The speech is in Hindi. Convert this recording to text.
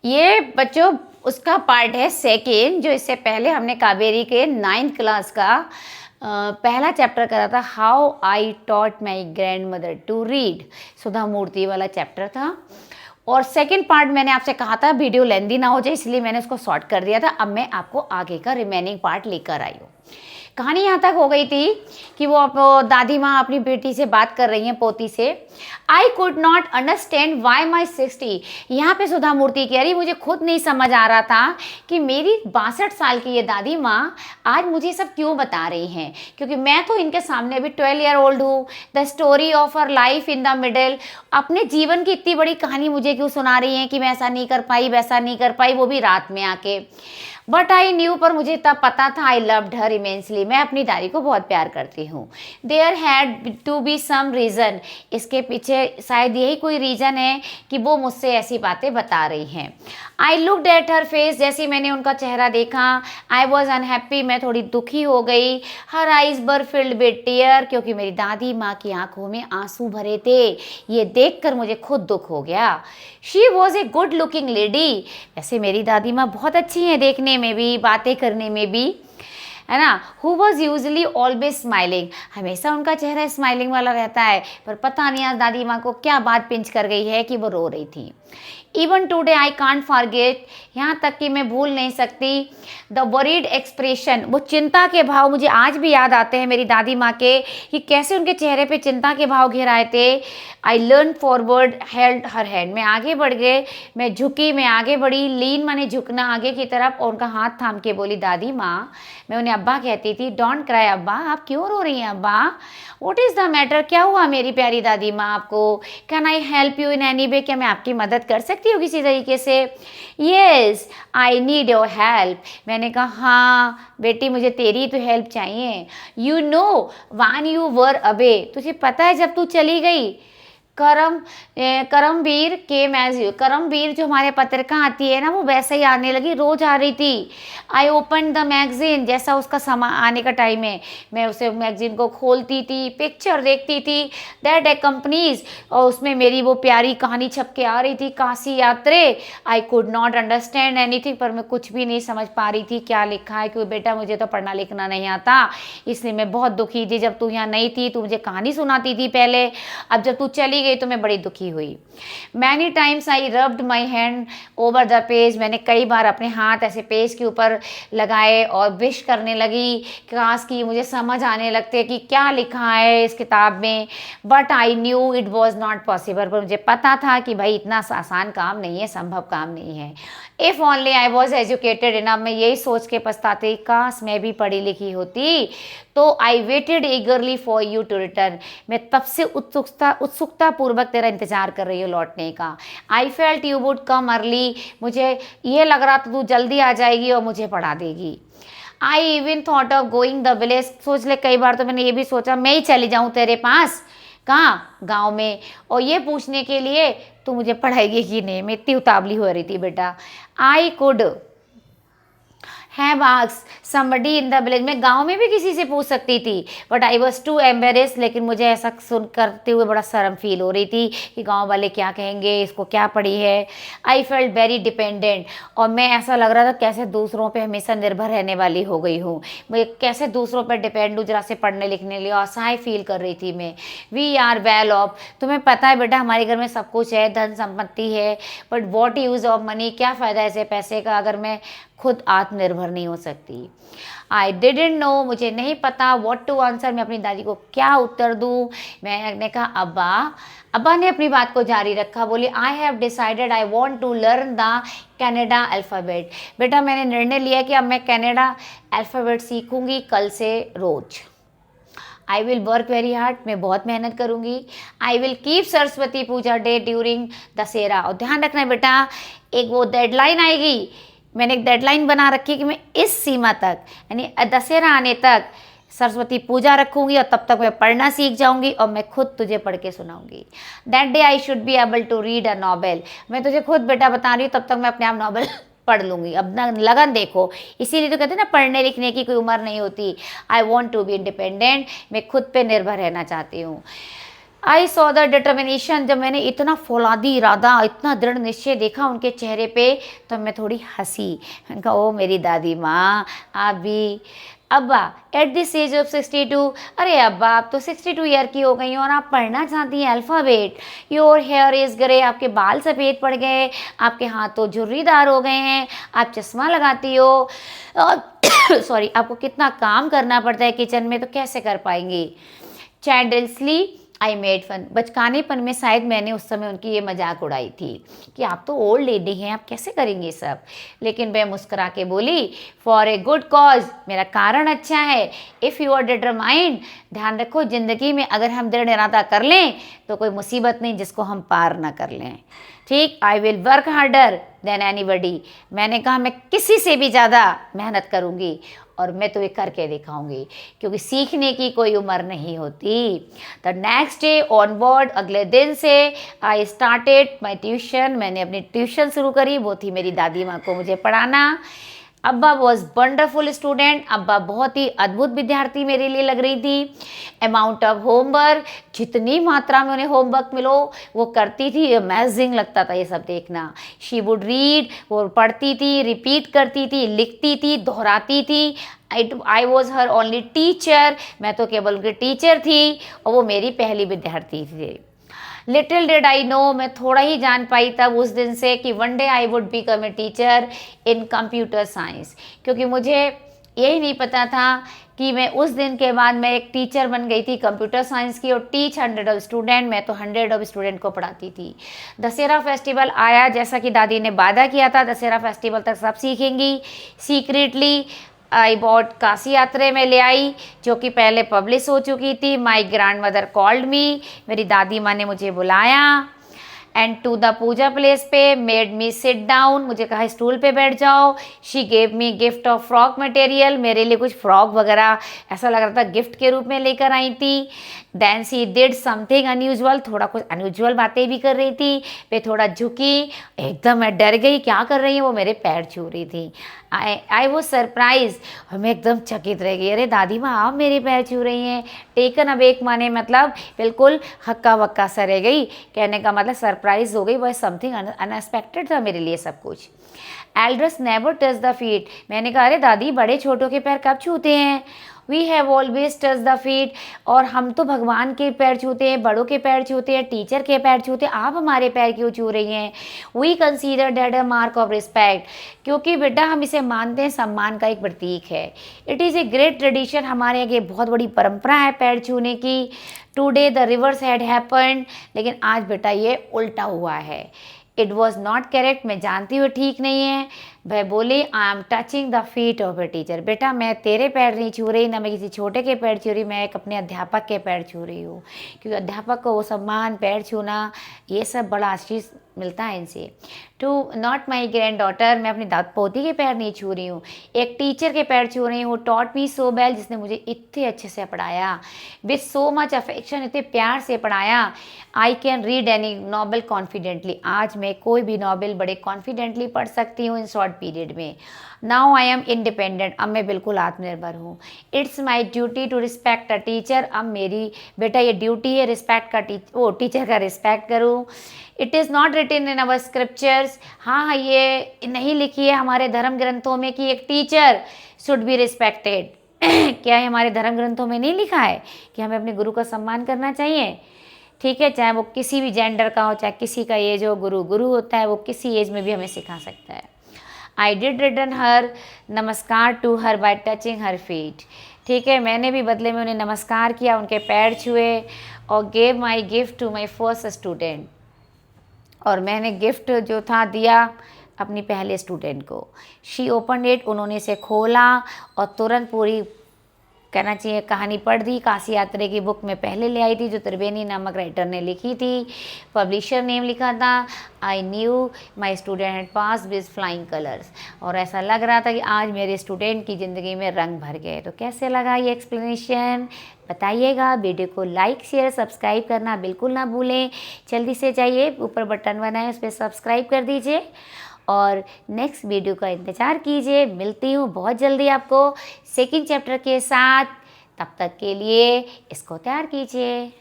ये बच्चों उसका पार्ट है सेकेंड, जो इससे पहले हमने कावेरी के 9th क्लास का पहला चैप्टर करा था, how I taught my grand mother to read. Sudha Murthy वाला चैप्टर था। और सेकेंड पार्ट मैंने आपसे कहा था वीडियो लेंदी ना हो जाए, इसलिए मैंने उसको शॉर्ट कर दिया था। अब मैं आपको आगे का रिमेनिंग पार्ट लेकर आई हूँ। कहानी यहाँ तक हो गई थी कि वो दादी माँ अपनी बेटी से बात कर रही हैं, पोती से। I could not understand why my 60। यहाँ पे सुधा मूर्ति कह रही, मुझे खुद नहीं समझ आ रहा था कि मेरी 62 साल की ये दादी माँ आज मुझे सब क्यों बता रही हैं, क्योंकि मैं तो इनके सामने अभी 12 ईयर ओल्ड हूँ। The story of her life in the middle, अपने जीवन की इतनी बड़ी कहानी मुझे क्यों सुना रही हैं कि मैं ऐसा नहीं कर पाई, वैसा नहीं कर पाई, वो भी रात में आके। बट आई न्यू, पर मुझे तब पता था, आई लव्ड हर इमेंसली, मैं अपनी दादी को बहुत प्यार करती हूँ। There had to be some reason, इसके पीछे शायद यही कोई रीज़न है कि वो मुझसे ऐसी बातें बता रही हैं। I looked at her face, जैसे मैंने उनका चेहरा देखा, आई वॉज अनहैप्पी, मैं थोड़ी दुखी हो गई। हर आइज बर फिल्ड विद टीयर, क्योंकि मेरी दादी माँ की आंखों में आंसू भरे थे। ये देखकर मुझे खुद दुख हो गया। She was a good looking lady, वैसे मेरी दादी माँ बहुत अच्छी हैं देखने में भी, बातें करने में भी, है ना। Who was usually always smiling, हमेशा उनका चेहरा स्माइलिंग वाला रहता है। पर पता नहीं आज दादी माँ को क्या बात पिंच कर गई है कि वो रो रही थी। Even today I can't forget, यहाँ तक कि मैं भूल नहीं सकती द वरीड एक्सप्रेशन, वो चिंता के भाव मुझे आज भी याद आते हैं मेरी दादी माँ के, कि कैसे उनके चेहरे पे चिंता के भाव घेराए थे। I learn forward, held her hand, मैं आगे बढ़ गए, मैं झुकी, मैं आगे बढ़ी। लीन माने झुकना आगे की तरफ, और उनका हाथ थाम के बोली, दादी माँ, मैं उन्हें अब्बा कहती थी। डोंट क्राई अब्बा, आप क्यों रो रही हैं अब्बा? व्हाट इज़ द मैटर, क्या हुआ मेरी प्यारी दादी माँ आपको? Can I help you in any way, क्या मैं आपकी मदद कर सकती हूँ किसी तरीके से? Yes I need your help, मैंने कहा हाँ बेटी मुझे तेरी तो हेल्प चाहिए। You know when you were away, तुझे पता है जब तू चली गई। Karamveer came as you, Karamveer जो हमारे पत्रिका आती है ना, वो वैसे ही आने लगी, रोज आ रही थी। आई ओपन द मैगजीन, जैसा उसका समा आने का टाइम है, मैं उसे मैगजीन को खोलती थी, पिक्चर देखती थी दैट एक्कम्पनीज, और उसमें मेरी वो प्यारी कहानी छप के आ रही थी, काशी यात्रे। आई कुड नॉट अंडरस्टैंड एनीथिंग, पर मैं कुछ भी नहीं समझ पा रही थी क्या लिखा है, क्योंकि बेटा मुझे तो पढ़ना लिखना नहीं आता, इसलिए मैं बहुत दुखी थी। जब तू यहाँ नहीं थी, तू मुझे कहानी सुनाती थी पहले, अब जब तू चली गई तो मैं बड़ी दुखी हुई। Many times I rubbed my hand over the page, मैंने कई बार अपने हाथ ऐसे पेज के ऊपर लगाए और विश करने लगी, काश की मुझे समझ आने लगते कि क्या लिखा है इस किताब में। But I knew it was not possible, पर मुझे पता था कि भाई इतना आसान काम नहीं है, संभव काम नहीं है। If only I was educated enough, मैं यही सोच के पछताती, काश मैं भी पढ़ी लिखी होती तो। I waited eagerly for you to return, मैं तब से उत्सुकता पूर्वक तेरा इंतजार कर रही हूँ लौटने का। I felt you would come early, मुझे ये लग रहा था तू जल्दी आ जाएगी और मुझे पढ़ा देगी। I even thought of going the village, सोच ले कई बार तो मैंने ये भी सोचा मैं ही चली जाऊँ तेरे पास, कहाँ, गाँव में, और ये पूछने के लिए तू मुझे पढ़ाएगी कि नहीं। मैं इतनी उतावली हो रही थी बेटा। I could have asked somebody in the village, मैं गांव में भी किसी से पूछ सकती थी, but I was too embarrassed, लेकिन मुझे ऐसा सुन करते हुए बड़ा शर्म फील हो रही थी कि गांव वाले क्या कहेंगे, इसको क्या पड़ी है। आई फेल्ट वेरी डिपेंडेंट, और मैं ऐसा लग रहा था कैसे दूसरों पे हमेशा निर्भर रहने वाली हो गई हूँ, मैं कैसे दूसरों पर डिपेंड हूँ जरा से पढ़ने लिखने लिए, असहाय फील कर रही थी मैं। वी आर वेल ऑफ, तुम्हें पता है बेटा हमारे घर में सब कुछ है, धन संपत्ति है, but what use of money, क्या फ़ायदा ऐसे पैसे का अगर मैं खुद आत्मनिर्भर नहीं हो सकती। आई डिडेंट नो, मुझे नहीं पता व्हाट टू आंसर, मैं अपनी दादी को क्या उत्तर दूँ। मैंने कहा अब्बा, अब्बा ने अपनी बात को जारी रखा, बोली I have decided I want to learn the Kannada alphabet, बेटा मैंने निर्णय लिया कि अब मैं कनाडा अल्फ़ाबेट सीखूंगी कल से रोज़। I will work very hard, मैं बहुत मेहनत करूँगी। I will keep Saraswati Puja day during Dussehra, और ध्यान रखना बेटा एक वो डेडलाइन आएगी, मैंने एक डेडलाइन बना रखी है कि मैं इस सीमा तक, यानी दशहरा आने तक सरस्वती पूजा रखूँगी, और तब तक मैं पढ़ना सीख जाऊँगी और मैं खुद तुझे पढ़ के सुनाऊँगी। That day I should be able to read a novel, मैं तुझे खुद बेटा बता रही हूँ, तब तक मैं अपने आप नॉवेल पढ़ लूँगी। अब ना लगन देखो, इसीलिए तो कहते हैं ना पढ़ने लिखने की कोई उम्र नहीं होती। I want to be independent, मैं खुद पे निर्भर रहना चाहती हूँ। आई सॉ द डिटर्मिनेशन, जब मैंने इतना फौलादी इरादा, इतना दृढ़ निश्चय देखा उनके चेहरे पे, तो मैं थोड़ी हंसी। मैंने कहा ओ मेरी दादी माँ, आप भी। अब्बा एट दिस एज ऑफ 62, अरे अब्बा आप तो 62 ईयर की हो गई हैं और आप पढ़ना चाहती हैं alphabet. Your here is grey, आपके बाल सफ़ेद पड़ गए, आपके हाथ तो झुर्रीदार हो गए हैं, आप चश्मा लगाती हो और सॉरी आपको कितना काम करना पड़ता है किचन में, तो कैसे कर पाएंगी। चाइल्डली आई मेड फन, बचकानेपन में शायद मैंने उस समय उनकी ये मजाक उड़ाई थी कि आप तो ओल्ड लेडी हैं, आप कैसे करेंगे सब। लेकिन मैं मुस्कुरा के बोली फॉर ए गुड कॉज, मेरा कारण अच्छा है। इफ़ यू आर डिटरमाइंड, ध्यान रखो ज़िंदगी में अगर हम दृढ़ इरादा कर लें तो कोई मुसीबत नहीं जिसको हम पार ना कर लें। ठीक, आई will work harder than anybody, मैंने कहा मैं किसी से भी ज़्यादा मेहनत करूँगी और मैं तो ये करके दिखाऊंगी, क्योंकि सीखने की कोई उम्र नहीं होती। The next day on board, अगले दिन से आई स्टार्टेड माई ट्यूशन, मैंने अपनी ट्यूशन शुरू करी, वो थी मेरी दादी माँ को मुझे पढ़ाना। अब्बा वॉज वंडरफुल स्टूडेंट, अब्बा बहुत ही अद्भुत विद्यार्थी मेरे लिए लग रही थी। अमाउंट ऑफ होमवर्क, जितनी मात्रा में उन्हें होमवर्क मिलो वो करती थी, अमेजिंग लगता था ये सब देखना। शी वुड रीड, वो पढ़ती थी, रिपीट करती थी, लिखती थी, दोहराती थी। I was her only teacher, मैं तो केवल उनकी टीचर थी और वो मेरी पहली विद्यार्थी थी। लिटिल डिड आई नो, मैं थोड़ा ही जान पाई तब उस दिन से कि one day I would become a teacher in computer science, क्योंकि मुझे यही नहीं पता था कि मैं उस दिन के बाद मैं एक टीचर बन गई थी कंप्यूटर साइंस की और टीच 100 ऑफ स्टूडेंट, मैं तो 100 ऑफ स्टूडेंट को पढ़ाती थी। दशहरा फेस्टिवल आया, जैसा कि दादी ने वादा किया था दशहरा फेस्टिवल तक सब सीखेंगी। सीक्रेटली आई बॉट काशी यात्रा में ले आई, जो कि पहले पब्लिश हो चुकी थी। My grand mother called me, मेरी दादी माँ ने मुझे बुलाया। And to the puja place पे, मेड मी सिट डाउन, मुझे कहा स्टूल पे बैठ जाओ। She gave me gift of frock material, मेरे लिए कुछ फ्रॉक वगैरह ऐसा लग रहा था गिफ्ट के रूप में लेकर आई थी। Then she did something unusual, थोड़ा कुछ अनयूजुअल बातें भी कर रही थी। मैं थोड़ा झुकी, एकदम मैं डर गई, क्या कर रही है, वो मेरे पैर छू रही थी। आई वो सरप्राइज, और मैं एकदम चकित रह गई, अरे दादी माँ आप मेरे पैर छू रही हैं। टेकन अबेक माने मतलब बिल्कुल हक्का वक्का सा रह गई, कहने का मतलब सरप्राइज हो गई, वह समथिंग अनएक्सपेक्टेड था मेरे लिए सब कुछ। Elders never touch the feet, मैंने कहा अरे दादी बड़े छोटों के पैर कब छूते हैं। We have always touch the feet, और हम तो भगवान के पैर छूते हैं, बड़ों के पैर छूते हैं, टीचर के पैर छूते हैं, आप हमारे पैर क्यों छू रही हैं। We consider that a mark of respect, क्योंकि बेटा हम इसे मानते हैं सम्मान का एक प्रतीक है। It is a great tradition, हमारे यहाँ बहुत बड़ी परंपरा है पैर छूने की। Today the reverse had happened, लेकिन आज बेटा ये उल्टा हुआ है। इट वॉज नॉट करेक्ट, मैं जानती हूँ ठीक नहीं है। वह बोली I am touching the feet of a teacher, बेटा मैं तेरे पैर नहीं छू रही, ना मैं किसी छोटे के पैर छू रही, मैं एक अपने अध्यापक के पैर छू रही हूँ, क्योंकि अध्यापक को वो सम्मान, पैर छूना, ये सब बड़ा आशीष मिलता है इनसे। To not my granddaughter, मैं अपनी दाद पोती के पैर नहीं छू रही हूँ, एक टीचर के पैर छू रही हूँ। टॉट मी सो वेल, जिसने मुझे इतने अच्छे से पढ़ाया, विथ सो मच अफेक्शन, इतने प्यार से पढ़ाया। I can read any novel confidently, आज मैं कोई भी नॉवल बड़े कॉन्फिडेंटली पढ़ सकती हूँ इन शॉर्ट पीरियड में। नाउ आई एम इंडिपेंडेंट, अब मैं बिल्कुल आत्मनिर्भर हूँ। It's my duty to respect a teacher, अब मेरी बेटा ये ड्यूटी है रिस्पेक्ट का, टीचर का रिस्पेक्ट करूँ। It is not written in our scriptures, हाँ ये नहीं लिखी है हमारे धर्म ग्रंथों में कि एक टीचर शुड बी रिस्पेक्टेड। क्या है हमारे धर्म ग्रंथों में नहीं लिखा है कि हमें अपने गुरु का सम्मान करना चाहिए। ठीक है, चाहे वो किसी भी जेंडर का हो, चाहे किसी का एज हो, गुरु होता है, वो किसी एज में भी हमें सिखा सकता है। आई डिड रिटर्न हर नमस्कार to her by touching her feet, ठीक है, मैंने भी बदले में उन्हें नमस्कार किया, उनके पैर छुए। और gave my gift to my first student, और मैंने गिफ्ट जो था दिया अपनी पहले स्टूडेंट को। शी ओपन इट, उन्होंने इसे खोला और तुरंत पूरी कहना चाहिए कहानी पढ़ दी। काशी यात्रा की बुक में पहले ले आई थी, जो त्रिवेणी नामक राइटर ने लिखी थी। पब्लिशर नेम लिखा था, I knew my student had pass with flying colours, और ऐसा लग रहा था कि आज मेरे स्टूडेंट की ज़िंदगी में रंग भर गए। तो कैसे लगा ये एक्सप्लेनेशन बताइएगा। वीडियो को लाइक शेयर सब्सक्राइब करना बिल्कुल ना भूलें। जल्दी से जाइए, ऊपर बटन बनाए उस पर सब्सक्राइब कर दीजिए और नेक्स्ट वीडियो का इंतज़ार कीजिए। मिलती हूँ बहुत जल्दी आपको सेकंड चैप्टर के साथ, तब तक के लिए इसको तैयार कीजिए।